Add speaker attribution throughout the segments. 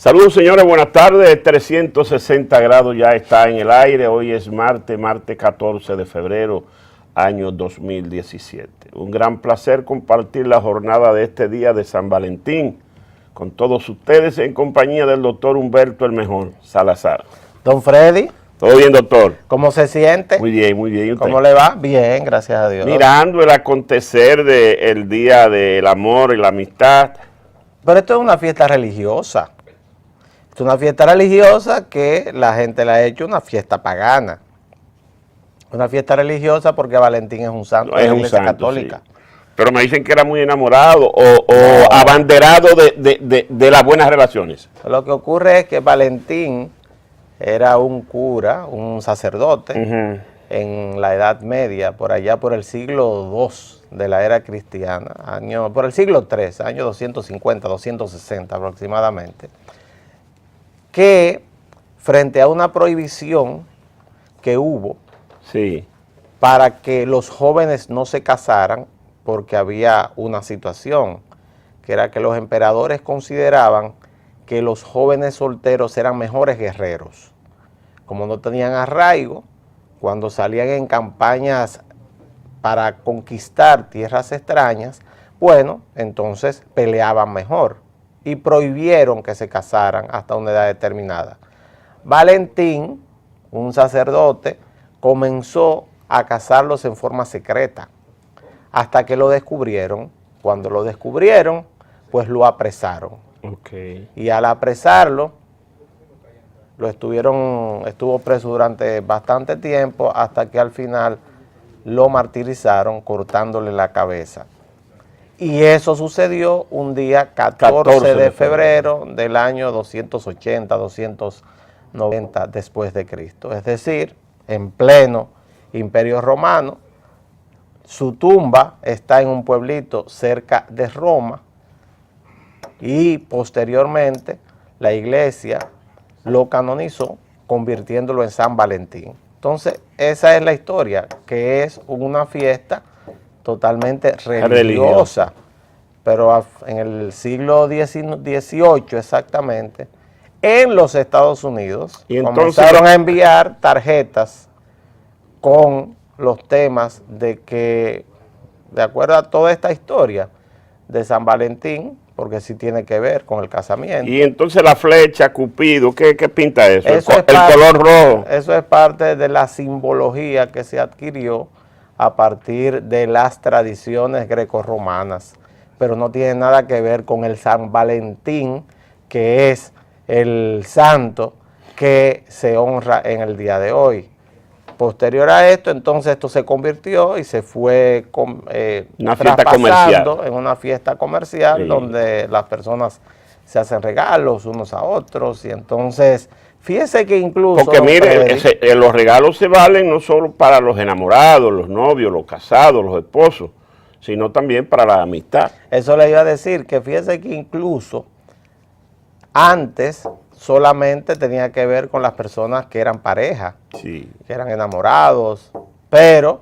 Speaker 1: Saludos señores, buenas tardes. 360 grados ya está en el aire. Hoy es martes 14 de febrero, año 2017. Un gran placer compartir la jornada de este día de San Valentín con todos ustedes en compañía del doctor Humberto el Mejor Salazar.
Speaker 2: Don Freddy.
Speaker 1: ¿Todo bien, doctor?
Speaker 2: ¿Cómo se siente?
Speaker 1: Muy bien, muy bien. ¿Y usted?
Speaker 2: ¿Cómo le va? Bien, gracias a Dios.
Speaker 1: Mirando el acontecer del Día del Amor y la Amistad.
Speaker 2: Pero esto es una fiesta religiosa. Es una fiesta religiosa que la gente la ha hecho una fiesta pagana. Una fiesta religiosa porque Valentín es un santo de la Iglesia Católica.
Speaker 1: Sí. Pero me dicen que era muy enamorado o abanderado de las buenas relaciones.
Speaker 2: Lo que ocurre es que Valentín era un cura, un sacerdote, en la Edad Media, por allá por el siglo II de la era cristiana, por el siglo III, año 250, 260 aproximadamente, que frente a una prohibición que hubo para que los jóvenes no se casaran, porque había una situación, que era que los emperadores consideraban que los jóvenes solteros eran mejores guerreros. Como no tenían arraigo, cuando salían en campañas para conquistar tierras extrañas, bueno, entonces peleaban mejor y prohibieron que se casaran hasta una edad determinada. Valentín, un sacerdote, comenzó a casarlos en forma secreta hasta que lo descubrieron. Cuando lo descubrieron, pues lo apresaron. Y al apresarlo, estuvo preso durante bastante tiempo hasta que al final lo martirizaron cortándole la cabeza. Y eso sucedió un día 14 de febrero del año 280, 290 después de Cristo. Es decir, en pleno Imperio Romano. Su tumba está en un pueblito cerca de Roma y posteriormente la iglesia lo canonizó convirtiéndolo en San Valentín. Entonces, esa es la historia, que es una fiesta totalmente religiosa. Pero en el siglo XVIII exactamente, en los Estados Unidos, comenzaron a enviar tarjetas con los temas de que, de acuerdo a toda esta historia de San Valentín, porque sí tiene que ver con el casamiento.
Speaker 1: Y entonces la flecha, Cupido, ¿qué pinta eso?
Speaker 2: El color rojo. Eso es parte de la simbología que se adquirió a partir de las tradiciones grecorromanas, pero no tiene nada que ver con el San Valentín, que es el santo que se honra en el día de hoy. Posterior a esto, entonces esto se convirtió y se fue
Speaker 1: una fiesta comercial.
Speaker 2: En una fiesta comercial donde las personas se hacen regalos unos a otros y entonces, fíjese que incluso...
Speaker 1: Porque mire, los regalos se valen no solo para los enamorados, los novios, los casados, los esposos, sino también para la amistad.
Speaker 2: Eso le iba a decir, que fíjese que incluso antes solamente tenía que ver con las personas que eran pareja, que eran enamorados, pero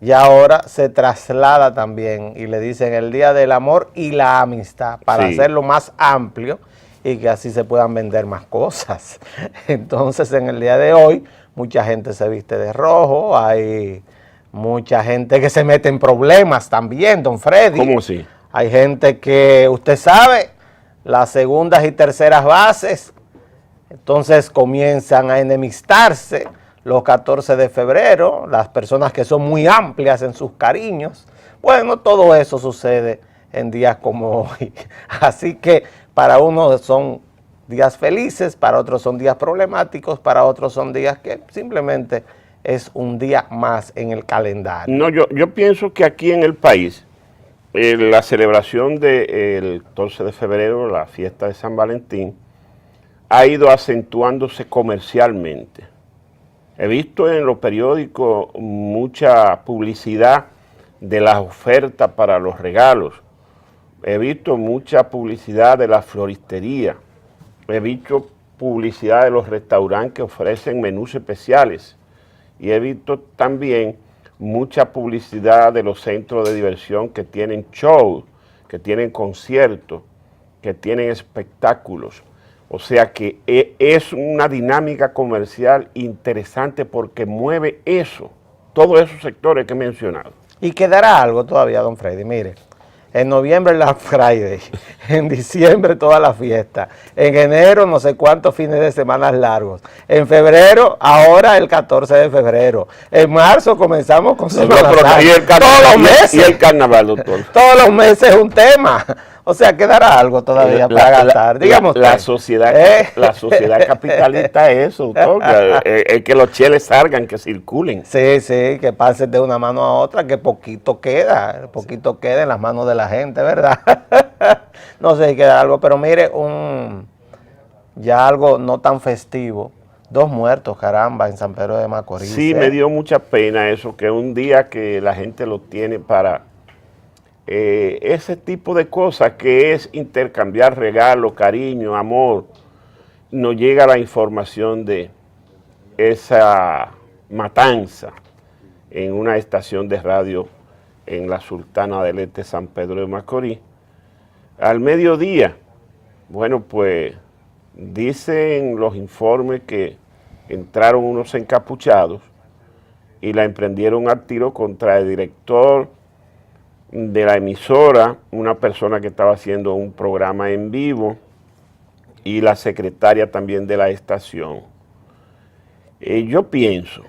Speaker 2: ya ahora se traslada también y le dicen el Día del Amor y la Amistad para hacerlo más amplio y que así se puedan vender más cosas. Entonces en el día de hoy mucha gente se viste de rojo, hay mucha gente que se mete en problemas también, don Freddy.
Speaker 1: ¿Cómo así?
Speaker 2: Hay gente que, usted sabe, las segundas y terceras bases, entonces comienzan a enemistarse los 14 de febrero, las personas que son muy amplias en sus cariños. Bueno, todo eso sucede en días como hoy. Así que para unos son días felices, para otros son días problemáticos, para otros son días que simplemente es un día más en el calendario.
Speaker 1: No, yo pienso que aquí en el país, la celebración del 14 de febrero, la fiesta de San Valentín, ha ido acentuándose comercialmente. He visto en los periódicos mucha publicidad de las ofertas para los regalos. He visto mucha publicidad de la floristería. He visto publicidad de los restaurantes que ofrecen menús especiales. Y he visto también mucha publicidad de los centros de diversión que tienen shows, que tienen conciertos, que tienen espectáculos. O sea que es una dinámica comercial interesante porque mueve eso, todos esos sectores que he mencionado.
Speaker 2: Y quedará algo todavía, don Freddy. Mire, en noviembre la Friday, en diciembre toda la fiesta, en enero no sé cuántos fines de semana largos, en febrero, ahora el 14 de febrero, en marzo comenzamos con Semana Santa.
Speaker 1: Todos los meses. Y el carnaval, doctor.
Speaker 2: Todos los meses es un tema. O sea, quedará algo todavía para gastar. Digamos
Speaker 1: la sociedad capitalista es eso, doctor. Es que los cheles salgan, que circulen.
Speaker 2: Sí, sí, que pasen de una mano a otra, que poquito queda en las manos de la gente, ¿verdad? No sé si queda algo, pero mire, ya algo no tan festivo. 2 muertos, caramba, en San Pedro de Macorís.
Speaker 1: Sí, me dio mucha pena eso, que un día que la gente lo tiene para ese tipo de cosas que es intercambiar regalos, cariño, amor, nos llega la información de esa matanza en una estación de radio en la Sultana del Este, San Pedro de Macorís. Al mediodía, bueno, pues dicen los informes que entraron unos encapuchados y la emprendieron al tiro contra el director de la emisora, una persona que estaba haciendo un programa en vivo, y la secretaria también de la estación. Yo pienso,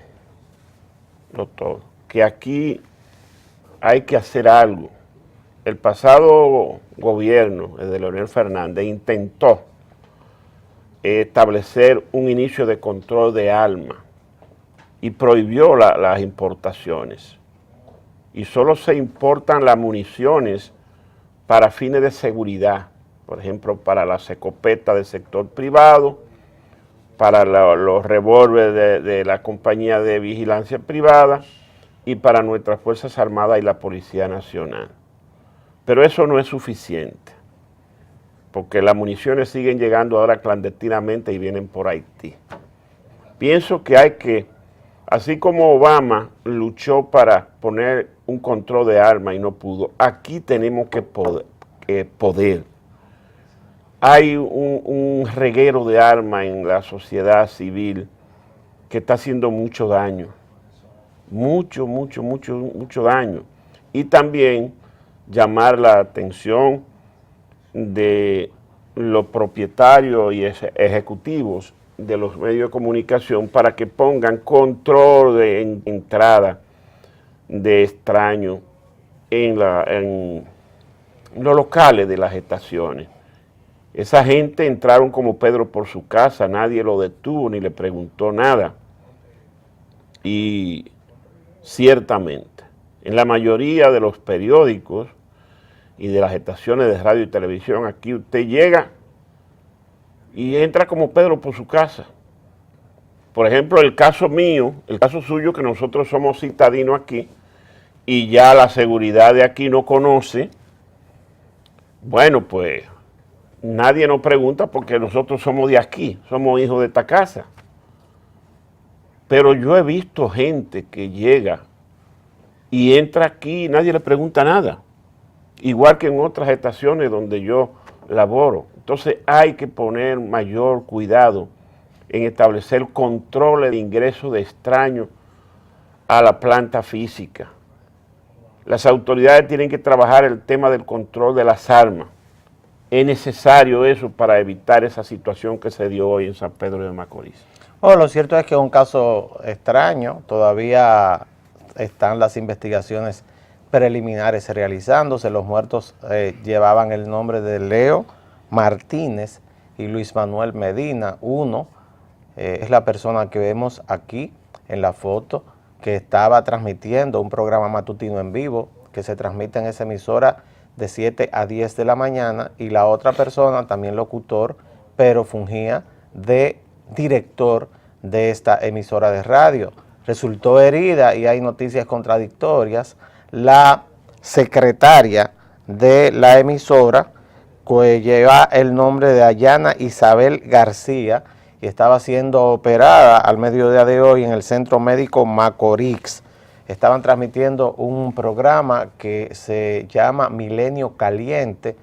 Speaker 1: doctor, que aquí hay que hacer algo. El pasado gobierno, el de Leonel Fernández, intentó establecer un inicio de control de armas y prohibió las importaciones. Y solo se importan las municiones para fines de seguridad, por ejemplo, para las escopetas del sector privado, para los revólveres de la compañía de vigilancia privada y para nuestras Fuerzas Armadas y la Policía Nacional. Pero eso no es suficiente, porque las municiones siguen llegando ahora clandestinamente y vienen por Haití. Pienso que hay que, así como Obama luchó para poner un control de armas y no pudo, aquí tenemos que poder. Hay un reguero de armas en la sociedad civil que está haciendo mucho daño, mucho daño. Y también llamar la atención de los propietarios y ejecutivos de los medios de comunicación para que pongan control de entrada de extraños en los locales de las estaciones. Esa gente entraron como Pedro por su casa, nadie lo detuvo ni le preguntó nada. Y ciertamente, en la mayoría de los periódicos y de las estaciones de radio y televisión, aquí usted llega y entra como Pedro por su casa. Por ejemplo, el caso mío, el caso suyo, que nosotros somos citadinos aquí y ya la seguridad de aquí no conoce, bueno, pues nadie nos pregunta porque nosotros somos de aquí, somos hijos de esta casa. Pero yo he visto gente que llega y entra aquí y nadie le pregunta nada. Igual que en otras estaciones donde yo laboro. Entonces hay que poner mayor cuidado en establecer controles de ingreso de extraños a la planta física. Las autoridades tienen que trabajar el tema del control de las armas. Es necesario eso para evitar esa situación que se dio hoy en San Pedro de Macorís.
Speaker 2: Lo cierto es que es un caso extraño, todavía están las investigaciones preliminares realizándose. Los muertos llevaban el nombre de Leo Martínez y Luis Manuel Medina. Uno es la persona que vemos aquí en la foto, que estaba transmitiendo un programa matutino en vivo que se transmite en esa emisora de 7 a 10 de la mañana, y la otra persona, también locutor, pero fungía de director de esta emisora de radio. Resultó herida y hay noticias contradictorias. La secretaria de la emisora, que lleva el nombre de Ayana Isabel García, y estaba siendo operada al mediodía de hoy en el Centro Médico Macorís. Estaban transmitiendo un programa que se llama Milenio Caliente,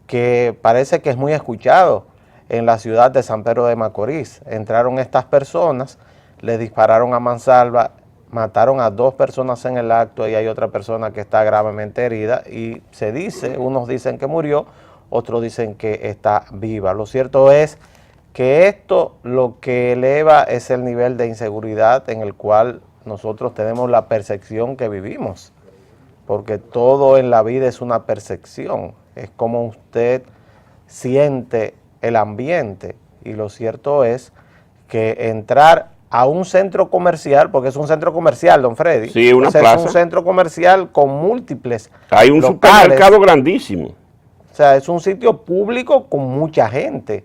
Speaker 2: que parece que es muy escuchado en la ciudad de San Pedro de Macorís. Entraron estas personas, le dispararon a mansalva, mataron a 2 personas en el acto y hay otra persona que está gravemente herida y se dice, unos dicen que murió, otros dicen que está viva. Lo cierto es que esto lo que eleva es el nivel de inseguridad en el cual nosotros tenemos la percepción que vivimos, porque todo en la vida es una percepción, es como usted siente el ambiente, y lo cierto es que entrar a un centro comercial, porque es un centro comercial, don Freddy,
Speaker 1: sí, una plaza.
Speaker 2: es un centro comercial con múltiples
Speaker 1: hay un
Speaker 2: locales,
Speaker 1: supermercado grandísimo.
Speaker 2: O sea, es un sitio público con mucha gente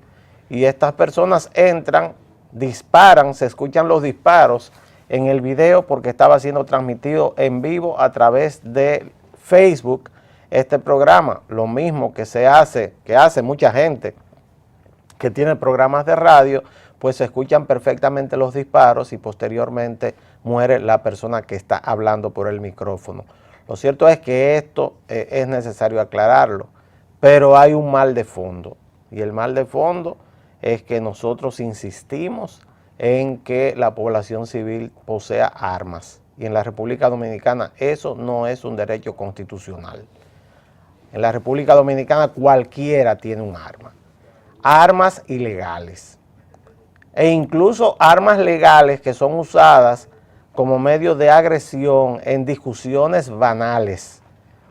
Speaker 2: y estas personas entran, disparan, se escuchan los disparos en el video porque estaba siendo transmitido en vivo a través de Facebook este programa, lo mismo que hace mucha gente que tiene programas de radio, pues se escuchan perfectamente los disparos y posteriormente muere la persona que está hablando por el micrófono. Lo cierto es que esto es necesario aclararlo, pero hay un mal de fondo, y el mal de fondo es que nosotros insistimos en que la población civil posea armas, y en la República Dominicana eso no es un derecho constitucional. En la República Dominicana cualquiera tiene un arma, armas ilegales, e incluso armas legales que son usadas como medio de agresión en discusiones banales.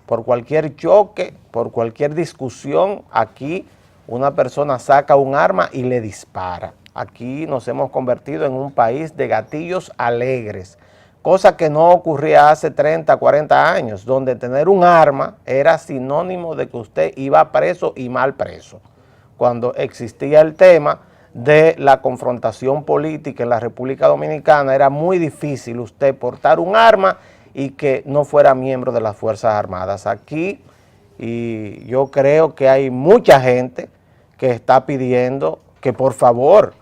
Speaker 2: Por cualquier choque, por cualquier discusión, aquí una persona saca un arma y le dispara. Aquí nos hemos convertido en un país de gatillos alegres, cosa que no ocurría hace 30, 40 años, donde tener un arma era sinónimo de que usted iba preso y mal preso. Cuando existía el tema de la confrontación política en la República Dominicana, era muy difícil usted portar un arma y que no fuera miembro de las Fuerzas Armadas. Aquí, y yo creo que hay mucha gente que está pidiendo que por favor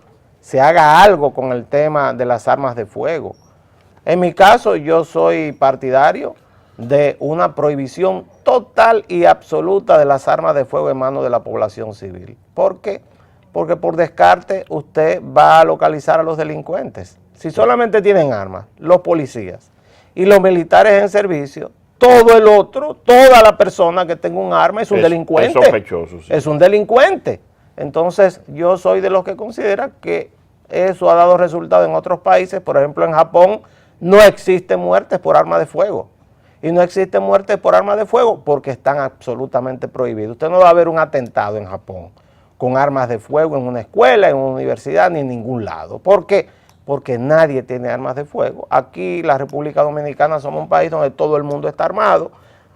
Speaker 2: se haga algo con el tema de las armas de fuego. En mi caso, yo soy partidario de una prohibición total y absoluta de las armas de fuego en manos de la población civil. ¿Por qué? Porque por descarte usted va a localizar a los delincuentes. Si solamente tienen armas, los policías y los militares en servicio, todo el otro, toda la persona que tenga un arma es un delincuente.
Speaker 1: Es sospechoso, sí.
Speaker 2: Es un delincuente. Entonces, yo soy de los que considera que eso ha dado resultado en otros países. Por ejemplo, en Japón no existen muertes por arma de fuego. Y no existen muertes por arma de fuego porque están absolutamente prohibidos. Usted no va a ver un atentado en Japón con armas de fuego en una escuela, en una universidad, ni en ningún lado. ¿Por qué? Porque nadie tiene armas de fuego. Aquí, la República Dominicana, somos un país donde todo el mundo está armado.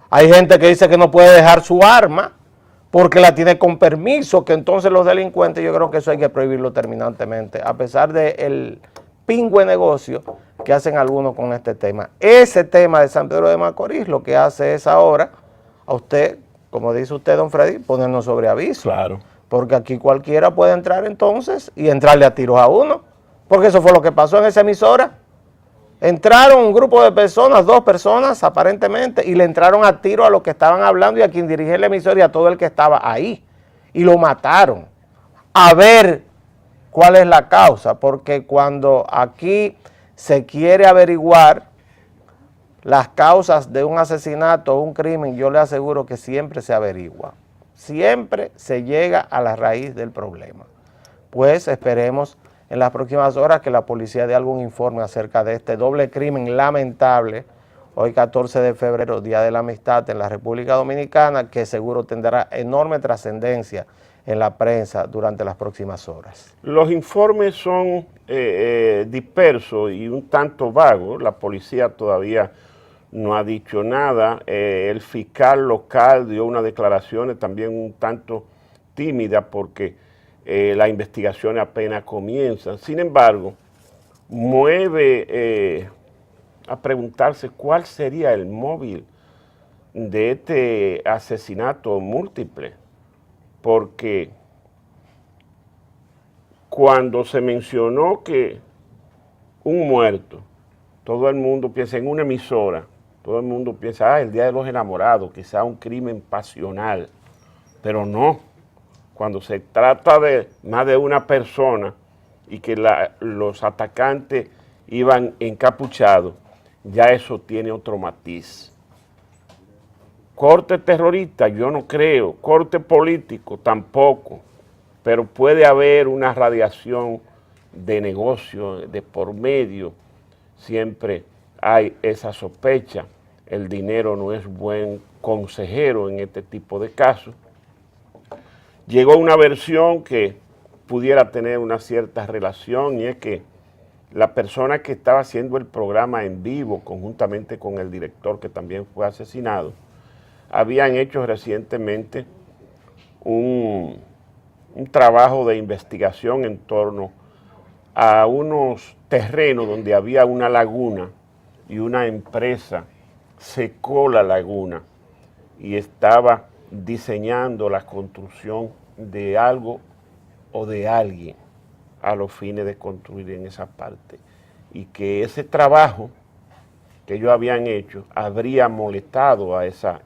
Speaker 2: Hay gente que dice que no puede dejar su arma porque la tiene con permiso, que entonces los delincuentes, yo creo que eso hay que prohibirlo terminantemente, a pesar del pingüe negocio que hacen algunos con este tema. Ese tema de San Pedro de Macorís lo que hace es ahora a usted, como dice usted, don Freddy, ponernos sobre aviso.
Speaker 1: Claro.
Speaker 2: Porque aquí cualquiera puede entrar entonces y entrarle a tiros a uno. Porque eso fue lo que pasó en esa emisora. Entraron un grupo de personas, 2 personas aparentemente, y le entraron a tiro a los que estaban hablando y a quien dirigía la emisora y a todo el que estaba ahí. Y lo mataron. A ver cuál es la causa, porque cuando aquí se quiere averiguar las causas de un asesinato o un crimen, yo le aseguro que siempre se averigua. Siempre se llega a la raíz del problema. Pues esperemos en las próximas horas que la policía dé algún informe acerca de este doble crimen lamentable, hoy 14 de febrero, Día de la Amistad en la República Dominicana, que seguro tendrá enorme trascendencia en la prensa durante las próximas horas.
Speaker 1: Los informes son dispersos y un tanto vagos. La policía todavía no ha dicho nada. El fiscal local dio unas declaraciones también un tanto tímidas porque las investigaciones apenas comienzan. Sin embargo, mueve a preguntarse cuál sería el móvil de este asesinato múltiple, porque cuando se mencionó que un muerto, todo el mundo piensa en una emisora, todo el mundo piensa, el Día de los Enamorados, quizá un crimen pasional, pero no. cuando se trata de más de una persona y que los atacantes iban encapuchados, ya eso tiene otro matiz. Corte terrorista, yo no creo. Corte político, tampoco. Pero puede haber una radiación de negocio de por medio. Siempre hay esa sospecha. El dinero no es buen consejero en este tipo de casos. Llegó una versión que pudiera tener una cierta relación, y es que la persona que estaba haciendo el programa en vivo, conjuntamente con el director que también fue asesinado, habían hecho recientemente un trabajo de investigación en torno a unos terrenos donde había una laguna y una empresa secó la laguna y estaba diseñando la construcción de algo o de alguien a los fines de construir en esa parte, y que ese trabajo que ellos habían hecho habría molestado a esa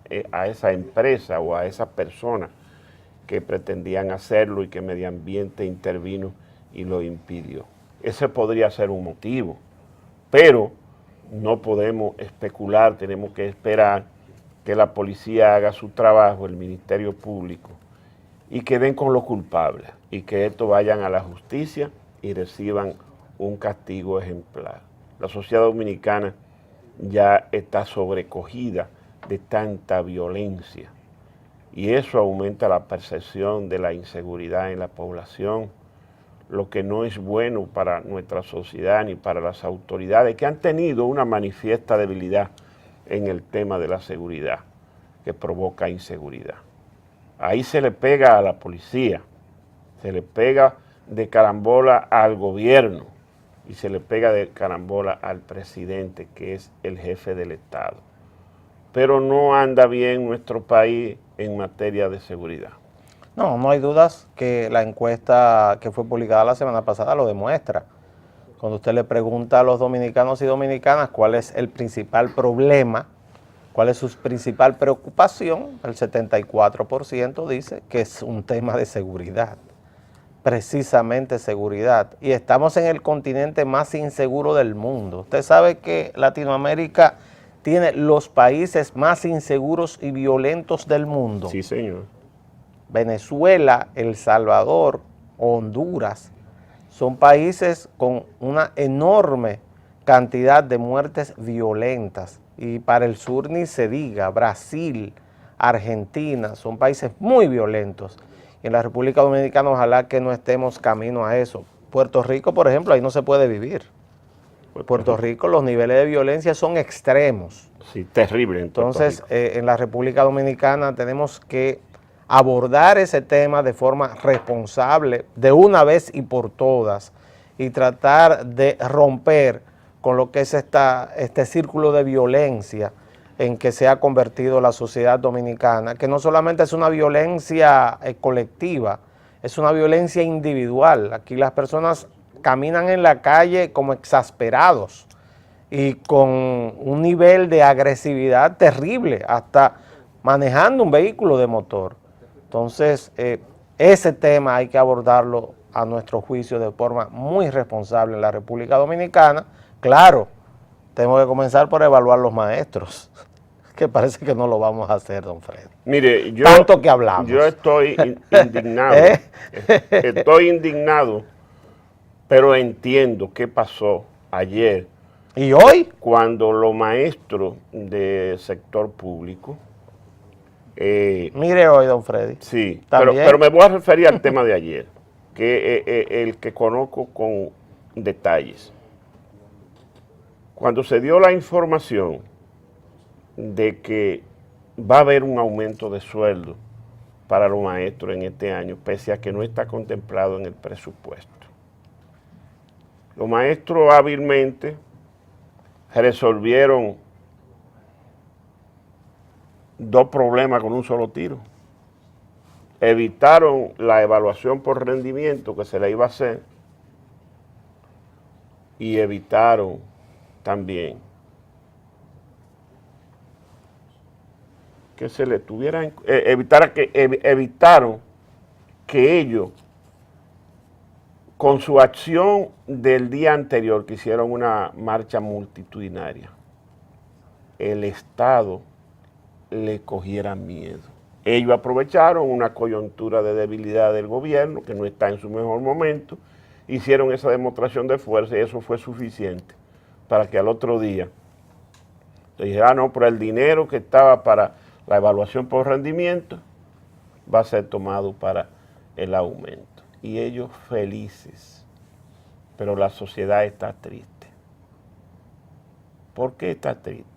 Speaker 1: empresa o a esa persona que pretendían hacerlo y que Medio Ambiente intervino y lo impidió. Ese podría ser un motivo, pero no podemos especular, tenemos que esperar que la policía haga su trabajo, el Ministerio Público, y que den con los culpables, y que estos vayan a la justicia y reciban un castigo ejemplar. La sociedad dominicana ya está sobrecogida de tanta violencia, y eso aumenta la percepción de la inseguridad en la población, lo que no es bueno para nuestra sociedad ni para las autoridades, que han tenido una manifiesta debilidad en el tema de la seguridad, que provoca inseguridad. Ahí se le pega a la policía, se le pega de carambola al gobierno y se le pega de carambola al presidente, que es el jefe del Estado. Pero no anda bien nuestro país en materia de seguridad.
Speaker 2: No, no hay dudas que la encuesta que fue publicada la semana pasada lo demuestra. Cuando usted le pregunta a los dominicanos y dominicanas cuál es el principal problema, cuál es su principal preocupación, el 74% dice que es un tema de seguridad, precisamente seguridad. Y estamos en el continente más inseguro del mundo. Usted sabe que Latinoamérica tiene los países más inseguros y violentos del mundo.
Speaker 1: Sí, señor.
Speaker 2: Venezuela, El Salvador, Honduras, son países con una enorme cantidad de muertes violentas. Y para el sur ni se diga, Brasil, Argentina, son países muy violentos. Y en la República Dominicana ojalá que no estemos camino a eso. Puerto Rico, por ejemplo, ahí no se puede vivir. Puerto Rico los niveles de violencia son extremos.
Speaker 1: Sí, terrible.
Speaker 2: Entonces, en la República Dominicana tenemos que abordar ese tema de forma responsable, de una vez y por todas, y tratar de romper con lo que es este círculo de violencia en que se ha convertido la sociedad dominicana, que no solamente es una violencia colectiva, es una violencia individual. Aquí las personas caminan en la calle como exasperados y con un nivel de agresividad terrible, hasta manejando un vehículo de motor. Entonces, ese tema hay que abordarlo a nuestro juicio de forma muy responsable en la República Dominicana. Claro, tenemos que comenzar por evaluar los maestros, que parece que no lo vamos a hacer, don Freddy.
Speaker 1: Mire,
Speaker 2: tanto que hablamos.
Speaker 1: Yo estoy indignado, estoy indignado, pero entiendo qué pasó ayer.
Speaker 2: ¿Y hoy?
Speaker 1: Cuando los maestros del sector público...
Speaker 2: mire hoy, don Freddy.
Speaker 1: Sí, pero me voy a referir al tema de ayer, que el que conozco con detalles. Cuando se dio la información de que va a haber un aumento de sueldo para los maestros en este año, pese a que no está contemplado en el presupuesto, los maestros hábilmente resolvieron dos problemas con un solo tiro. Evitaron la evaluación por rendimiento que se le iba a hacer y evitaron también que se le tuviera, evitaron que ellos, con su acción del día anterior, que hicieron una marcha multitudinaria, el Estado le cogiera miedo. Ellos aprovecharon una coyuntura de debilidad del gobierno, que no está en su mejor momento, hicieron esa demostración de fuerza y eso fue suficiente para que al otro día le dijera, no, pero el dinero que estaba para la evaluación por rendimiento va a ser tomado para el aumento. Y ellos felices, pero la sociedad está triste. ¿Por qué está triste?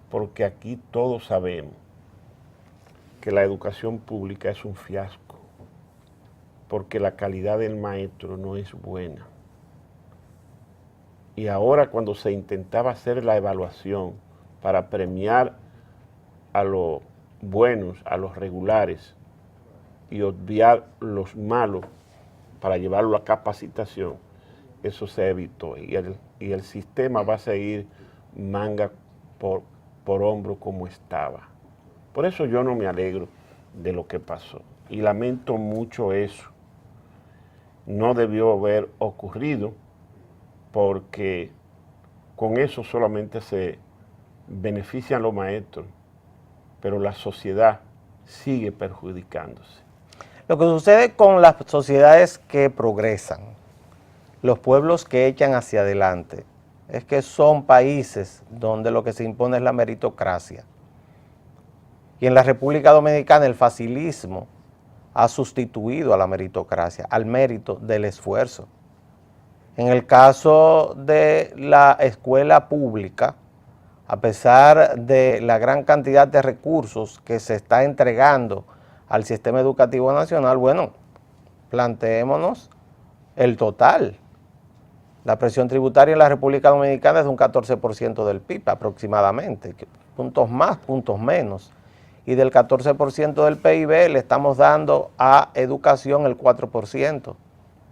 Speaker 1: Porque aquí todos sabemos que la educación pública es un fiasco, porque la calidad del maestro no es buena. Y ahora cuando se intentaba hacer la evaluación para premiar a los buenos, a los regulares, y obviar los malos para llevarlo a capacitación, eso se evitó. Y el sistema va a seguir manga por hombro como estaba. Por eso yo no me alegro de lo que pasó. Y lamento mucho eso. No debió haber ocurrido porque con eso solamente se benefician los maestros, pero la sociedad sigue perjudicándose.
Speaker 2: Lo que sucede con las sociedades que progresan, los pueblos que echan hacia adelante, es que son países donde lo que se impone es la meritocracia. Y en la República Dominicana el facilismo ha sustituido a la meritocracia, al mérito del esfuerzo. En el caso de la escuela pública, a pesar de la gran cantidad de recursos que se está entregando al sistema educativo nacional, bueno, planteémonos el total. La presión tributaria en la República Dominicana es de un 14% del PIB aproximadamente, puntos más, puntos menos. Y del 14% del PIB le estamos dando a educación el 4%.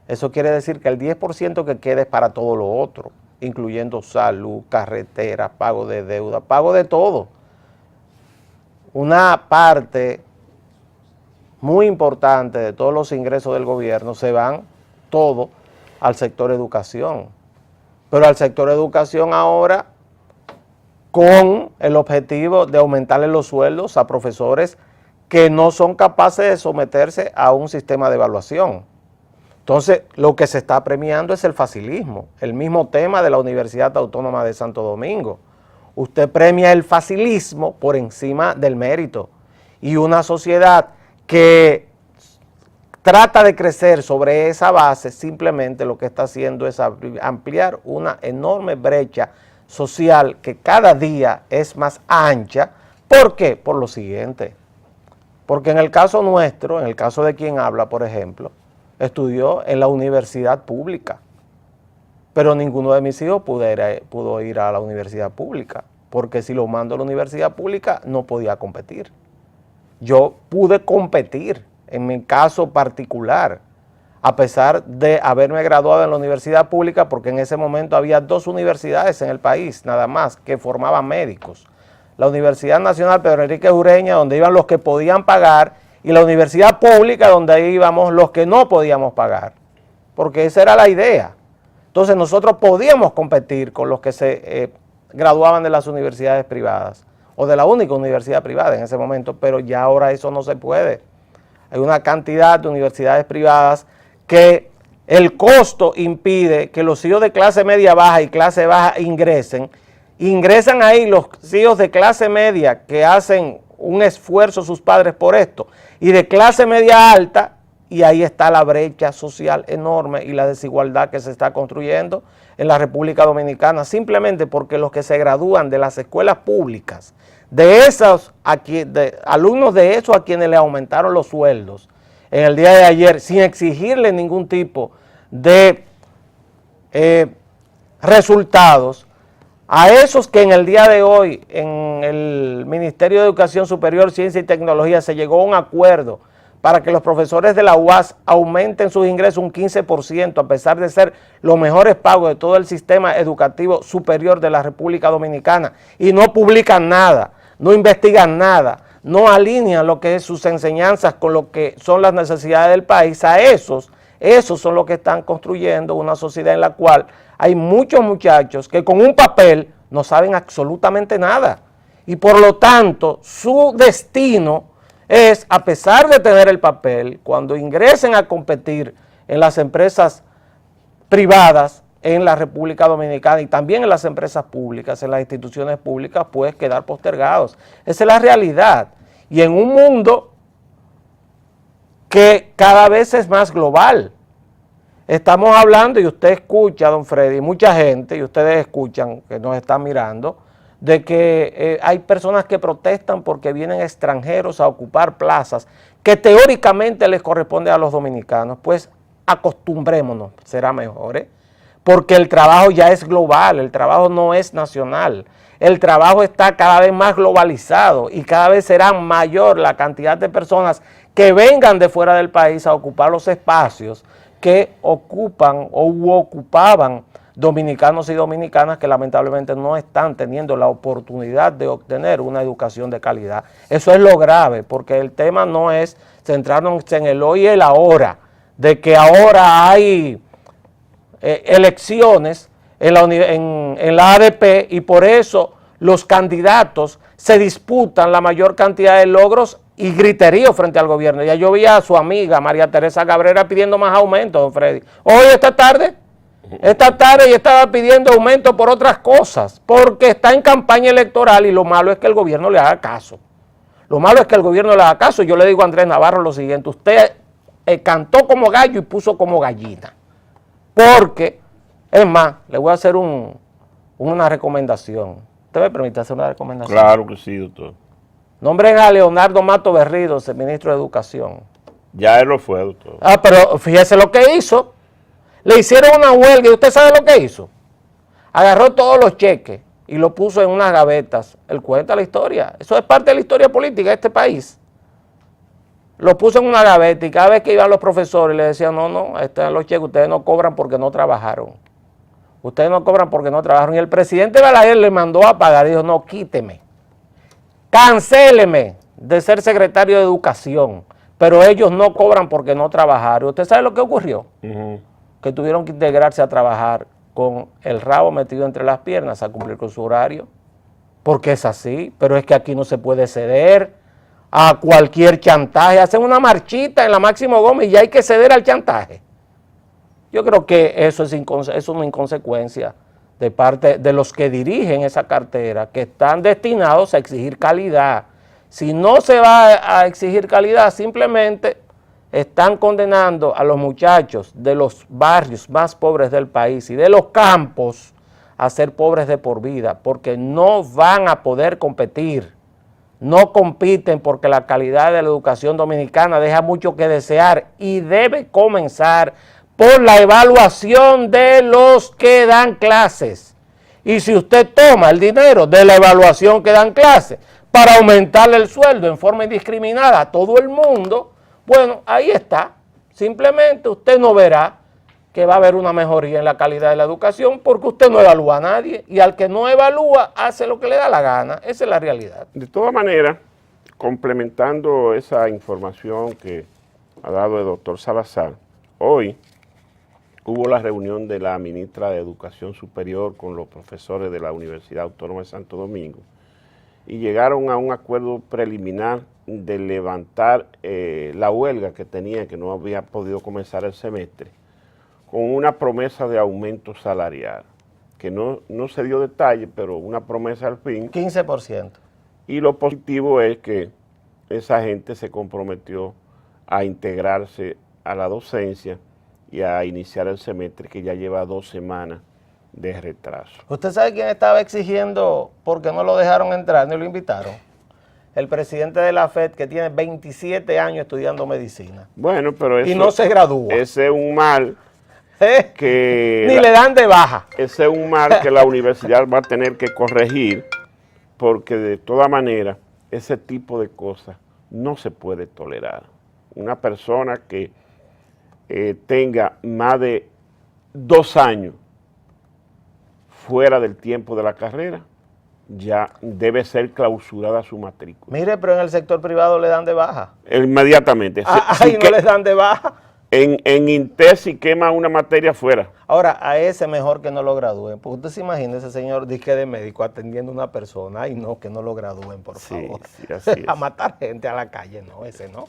Speaker 2: Eso quiere decir que el 10% que queda es para todo lo otro, incluyendo salud, carreteras, pago de deuda, pago de todo. Una parte muy importante de todos los ingresos del gobierno se van todo al sector educación. Pero al sector educación ahora con el objetivo de aumentarle los sueldos a profesores que no son capaces de someterse a un sistema de evaluación. Entonces, lo que se está premiando es el facilismo, el mismo tema de la Universidad Autónoma de Santo Domingo. Usted premia el facilismo por encima del mérito. Y una sociedad que trata de crecer sobre esa base, simplemente lo que está haciendo es ampliar una enorme brecha social que cada día es más ancha. ¿Por qué? Por lo siguiente. Porque en el caso nuestro, en el caso de quien habla, por ejemplo, estudió en la universidad pública, pero ninguno de mis hijos pudo ir a la universidad pública, porque si lo mando a la universidad pública no podía competir. Yo pude competir en mi caso particular, a pesar de haberme graduado en la universidad pública, porque en ese momento había 2 universidades en el país, nada más, que formaban médicos. La Universidad Nacional Pedro Enrique Ureña, donde iban los que podían pagar, y la universidad pública, donde íbamos los que no podíamos pagar, porque esa era la idea. Entonces nosotros podíamos competir con los que se graduaban de las universidades privadas, o de la única universidad privada en ese momento, pero ya ahora eso no se puede. Hay una cantidad de universidades privadas que el costo impide que los hijos de clase media baja y clase baja ingresan ahí los hijos de clase media que hacen un esfuerzo sus padres por esto, y de clase media alta, y ahí está la brecha social enorme y la desigualdad que se está construyendo en la República Dominicana, simplemente porque los que se gradúan de las escuelas públicas, de alumnos de esos a quienes le aumentaron los sueldos en el día de ayer, sin exigirle ningún tipo de resultados, a esos que en el día de hoy en el Ministerio de Educación Superior, Ciencia y Tecnología se llegó a un acuerdo para que los profesores de la UAS aumenten sus ingresos un 15%, a pesar de ser los mejores pagos de todo el sistema educativo superior de la República Dominicana, y no publican nada, no investigan nada, no alinean lo que es sus enseñanzas con lo que son las necesidades del país, a esos son los que están construyendo una sociedad en la cual hay muchos muchachos que con un papel no saben absolutamente nada. Y por lo tanto, su destino es, a pesar de tener el papel, cuando ingresen a competir en las empresas privadas en la República Dominicana y también en las empresas públicas, en las instituciones públicas, pues quedar postergados. Esa es la realidad. Y en un mundo que cada vez es más global. Estamos hablando, y usted escucha, don Freddy, mucha gente, y ustedes escuchan, que nos están mirando, de que hay personas que protestan porque vienen extranjeros a ocupar plazas que teóricamente les corresponde a los dominicanos. Pues acostumbrémonos, será mejor, porque el trabajo ya es global, el trabajo no es nacional, el trabajo está cada vez más globalizado y cada vez será mayor la cantidad de personas que vengan de fuera del país a ocupar los espacios que ocupan o ocupaban dominicanos y dominicanas que lamentablemente no están teniendo la oportunidad de obtener una educación de calidad. Eso es lo grave, porque el tema no es centrarnos en el hoy y el ahora, de que ahora hay elecciones en la ADP y por eso los candidatos se disputan la mayor cantidad de logros y griterío frente al gobierno. Ya yo vi a su amiga María Teresa Cabrera pidiendo más aumento, don Freddy. Hoy, esta tarde ella estaba pidiendo aumento por otras cosas, porque está en campaña electoral y lo malo es que el gobierno le haga caso. Lo malo es que el gobierno le haga caso. Yo le digo a Andrés Navarro lo siguiente: usted cantó como gallo y puso como gallina. Porque, es más, le voy a hacer una recomendación. ¿Usted me permite hacer una recomendación?
Speaker 1: Claro que sí, doctor.
Speaker 2: Nombren a Leonardo Mato Berridos, el ministro de Educación.
Speaker 1: Ya él lo fue, doctor.
Speaker 2: Pero fíjese lo que hizo. Le hicieron una huelga y usted sabe lo que hizo. Agarró todos los cheques y lo puso en unas gavetas. Él cuenta la historia. Eso es parte de la historia política de este país. Lo puso en una gaveta y cada vez que iban los profesores le decían: no, están los cheques, ustedes no cobran porque no trabajaron. Ustedes no cobran porque no trabajaron. Y el presidente Balaguer le mandó a pagar y dijo: no, quíteme, cancéleme de ser secretario de Educación, pero ellos no cobran porque no trabajaron. ¿Usted sabe lo que ocurrió? Que tuvieron que integrarse a trabajar con el rabo metido entre las piernas a cumplir con su horario, porque es así. Pero es que aquí no se puede ceder a cualquier chantaje. Hacen una marchita en la Máximo Gómez y ya hay que ceder al chantaje. Yo creo que eso es una inconsecuencia de parte de los que dirigen esa cartera, que están destinados a exigir calidad. Si no se va a exigir calidad, simplemente están condenando a los muchachos de los barrios más pobres del país y de los campos a ser pobres de por vida, porque no van a poder competir. No compiten porque la calidad de la educación dominicana deja mucho que desear y debe comenzar por la evaluación de los que dan clases. Y si usted toma el dinero de la evaluación que dan clases para aumentarle el sueldo en forma indiscriminada a todo el mundo, bueno, ahí está. Simplemente usted no verá que va a haber una mejoría en la calidad de la educación porque usted no evalúa a nadie y al que no evalúa hace lo que le da la gana. Esa es la realidad.
Speaker 1: De todas maneras, complementando esa información que ha dado el doctor Salazar, hoy hubo la reunión de la ministra de Educación Superior con los profesores de la Universidad Autónoma de Santo Domingo y llegaron a un acuerdo preliminar de levantar la huelga que tenían, que no había podido comenzar el semestre, con una promesa de aumento salarial, que no se dio detalle, pero una promesa al fin.
Speaker 2: 15%.
Speaker 1: Y lo positivo es que esa gente se comprometió a integrarse a la docencia y a iniciar el semestre, que ya lleva 2 semanas de retraso.
Speaker 2: ¿Usted sabe quién estaba exigiendo porque no lo dejaron entrar ni lo invitaron? El presidente de la FED, que tiene 27 años estudiando medicina.
Speaker 1: Bueno, pero eso,
Speaker 2: y no se gradúa.
Speaker 1: Ese es un mal que...
Speaker 2: Ni le dan de baja.
Speaker 1: Ese es un mal que la universidad va a tener que corregir, porque de toda manera ese tipo de cosas no se puede tolerar. Una persona que tenga más de 2 años fuera del tiempo de la carrera, ya debe ser clausurada su matrícula.
Speaker 2: Mire, pero en el sector privado le dan de baja.
Speaker 1: Inmediatamente.
Speaker 2: Ahí no les dan de baja.
Speaker 1: En INTES si quema una materia fuera.
Speaker 2: Ahora, a ese mejor que no lo gradúen, porque usted se imagina ese señor disque de médico atendiendo a una persona, ay no, que no lo gradúen, por favor.
Speaker 1: Sí, así es.
Speaker 2: A matar gente a la calle, no, ese no.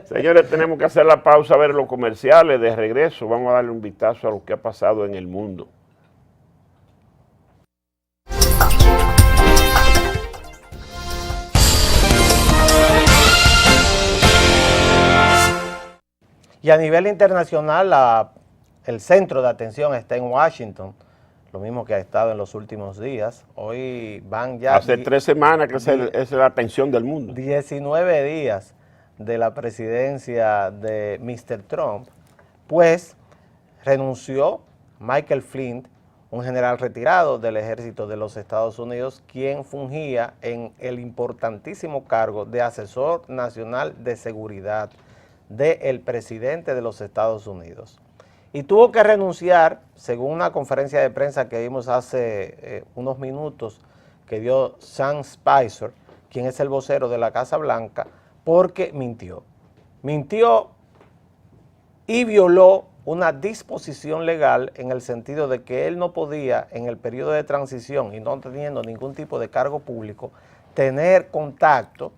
Speaker 1: Señores, tenemos que hacer la pausa, a ver los comerciales. De regreso vamos a darle un vistazo a lo que ha pasado en el mundo.
Speaker 2: Y a nivel internacional, el centro de atención está en Washington, lo mismo que ha estado en los últimos días. Hoy van ya...
Speaker 1: Hace 3 semanas que esa es la atención del mundo.
Speaker 2: 19 días de la presidencia de Mr. Trump, pues renunció Michael Flynn, un general retirado del ejército de los Estados Unidos, quien fungía en el importantísimo cargo de asesor nacional de seguridad del presidente de los Estados Unidos. Y tuvo que renunciar, según una conferencia de prensa que vimos hace unos minutos, que dio Sean Spicer, quien es el vocero de la Casa Blanca, porque mintió. Mintió y violó una disposición legal en el sentido de que él no podía, en el periodo de transición y no teniendo ningún tipo de cargo público, tener contacto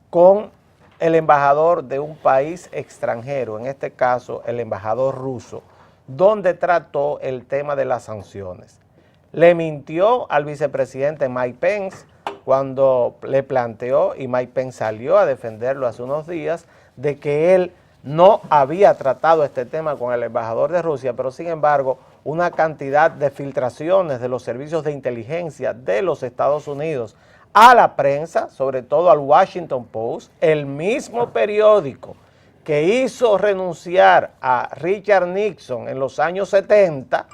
Speaker 2: con el embajador de un país extranjero, en este caso el embajador ruso, donde trató el tema de las sanciones. Le mintió al vicepresidente Mike Pence cuando le planteó, y Mike Pence salió a defenderlo hace unos días, de que él no había tratado este tema con el embajador de Rusia, pero sin embargo una cantidad de filtraciones de los servicios de inteligencia de los Estados Unidos a la prensa, sobre todo al Washington Post, el mismo periódico que hizo renunciar a Richard Nixon en los años 70,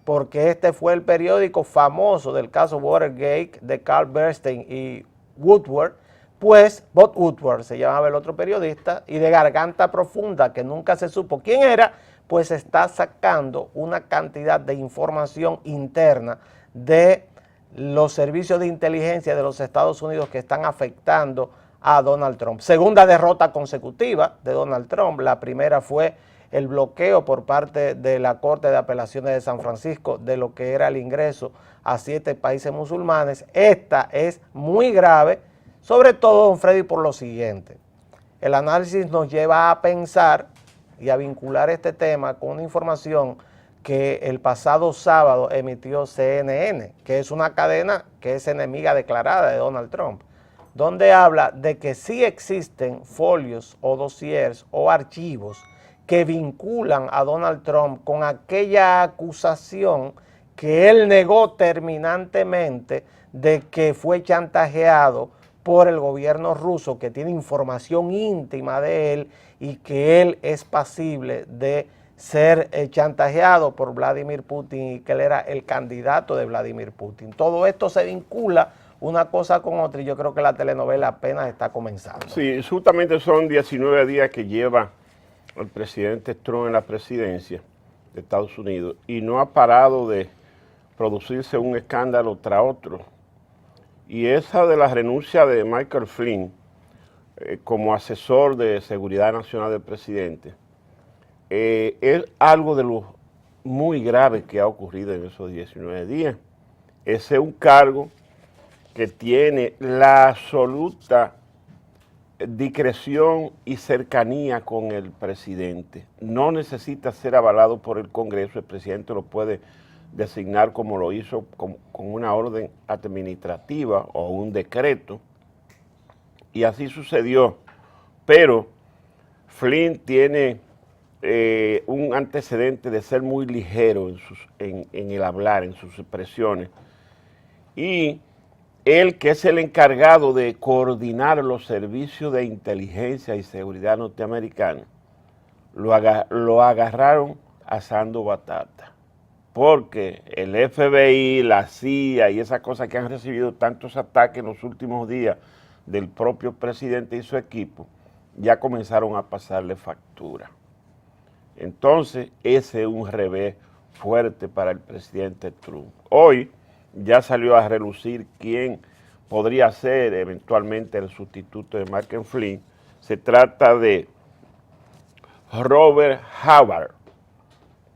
Speaker 2: porque este fue el periódico famoso del caso Watergate de Carl Bernstein y Woodward, pues Bob Woodward se llamaba el otro periodista, y de garganta profunda, que nunca se supo quién era, pues está sacando una cantidad de información interna de los servicios de inteligencia de los Estados Unidos que están afectando a Donald Trump. Segunda derrota consecutiva de Donald Trump. La primera fue el bloqueo por parte de la Corte de Apelaciones de San Francisco de lo que era el ingreso a 7 países musulmanes. Esta es muy grave, sobre todo, don Freddy, por lo siguiente. El análisis nos lleva a pensar y a vincular este tema con una información que el pasado sábado emitió CNN, que es una cadena que es enemiga declarada de Donald Trump, donde habla de que sí existen folios o dossiers o archivos que vinculan a Donald Trump con aquella acusación que él negó terminantemente de que fue chantajeado por el gobierno ruso, que tiene información íntima de él y que él es pasible de ser chantajeado por Vladimir Putin y que él era el candidato de Vladimir Putin. Todo esto se vincula una cosa con otra y yo creo que la telenovela apenas está comenzando.
Speaker 1: Sí, justamente son 19 días que lleva el presidente Trump en la presidencia de Estados Unidos y no ha parado de producirse un escándalo tras otro. Y esa de la renuncia de Michael Flynn como asesor de seguridad nacional del presidente es algo de lo muy grave que ha ocurrido en esos 19 días. Ese es un cargo que tiene la absoluta discreción y cercanía con el presidente. No necesita ser avalado por el Congreso, el presidente lo puede designar como lo hizo con una orden administrativa o un decreto, y así sucedió. Pero Flynn tiene un antecedente de ser muy ligero en el hablar, en sus expresiones, y él, que es el encargado de coordinar los servicios de inteligencia y seguridad norteamericanos, lo agarraron asando batata, porque el FBI, la CIA y esas cosas que han recibido tantos ataques en los últimos días del propio presidente y su equipo, ya comenzaron a pasarle factura. Entonces, ese es un revés fuerte para el presidente Trump. Hoy ya salió a relucir quién podría ser eventualmente el sustituto de Mark Flynn. Se trata de Robert Howard,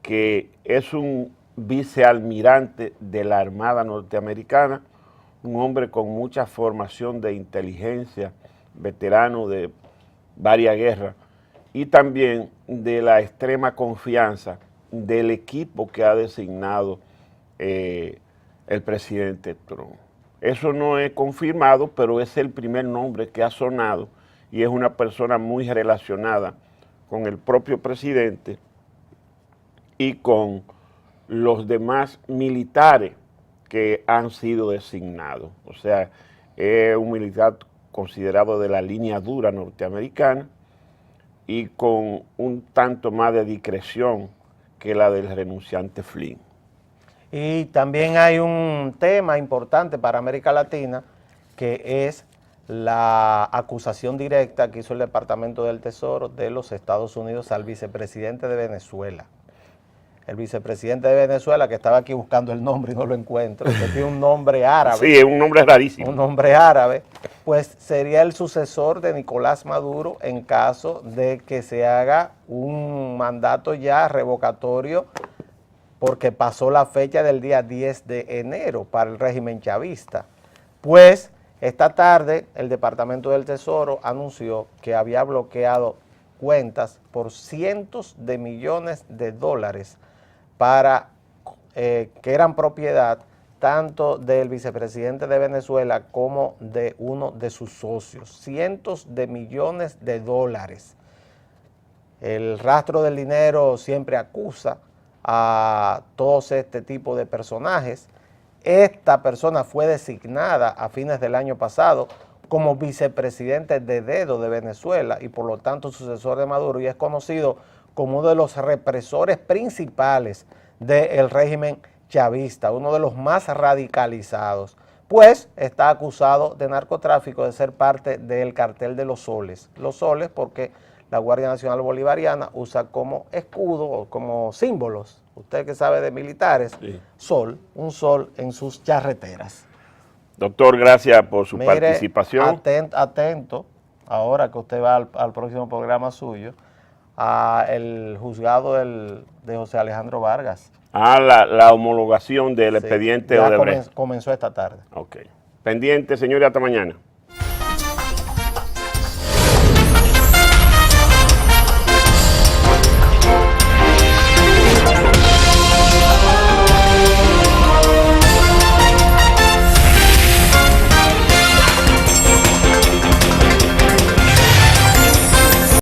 Speaker 1: que es un vicealmirante de la Armada norteamericana, un hombre con mucha formación de inteligencia, veterano de varias guerras, y también de la extrema confianza del equipo que ha designado el presidente Trump. Eso no es confirmado, pero es el primer nombre que ha sonado y es una persona muy relacionada con el propio presidente y con los demás militares que han sido designados. O sea, es un militar considerado de la línea dura norteamericana y con un tanto más de discreción que la del renunciante Flynn.
Speaker 2: Y también hay un tema importante para América Latina, que es la acusación directa que hizo el Departamento del Tesoro de los Estados Unidos al vicepresidente de Venezuela. El vicepresidente de Venezuela, que estaba aquí buscando el nombre y no lo encuentro, que tiene un nombre árabe.
Speaker 1: Sí, es un nombre rarísimo.
Speaker 2: Un nombre árabe, pues sería el sucesor de Nicolás Maduro en caso de que se haga un mandato ya revocatorio, porque pasó la fecha del día 10 de enero para el régimen chavista. Pues esta tarde el Departamento del Tesoro anunció que había bloqueado cuentas por cientos de millones de dólares que eran propiedad tanto del vicepresidente de Venezuela como de uno de sus socios. Cientos de millones de dólares. El rastro del dinero siempre acusa a todos este tipo de personajes. Esta persona fue designada a fines del año pasado como vicepresidente de dedo de Venezuela y por lo tanto sucesor de Maduro, y es conocido como uno de los represores principales del régimen chavista, uno de los más radicalizados, pues está acusado de narcotráfico, de ser parte del cartel de los soles. Los soles porque la Guardia Nacional Bolivariana usa como escudo o como símbolos, usted que sabe de militares, sí, un sol en sus charreteras.
Speaker 1: Doctor, gracias por su participación.
Speaker 2: Atento, ahora que usted va al próximo programa suyo, al juzgado de José Alejandro Vargas.
Speaker 1: La homologación del expediente
Speaker 2: ya Odebrecht. Comenzó esta tarde.
Speaker 1: Ok. Pendiente, señores, hasta mañana.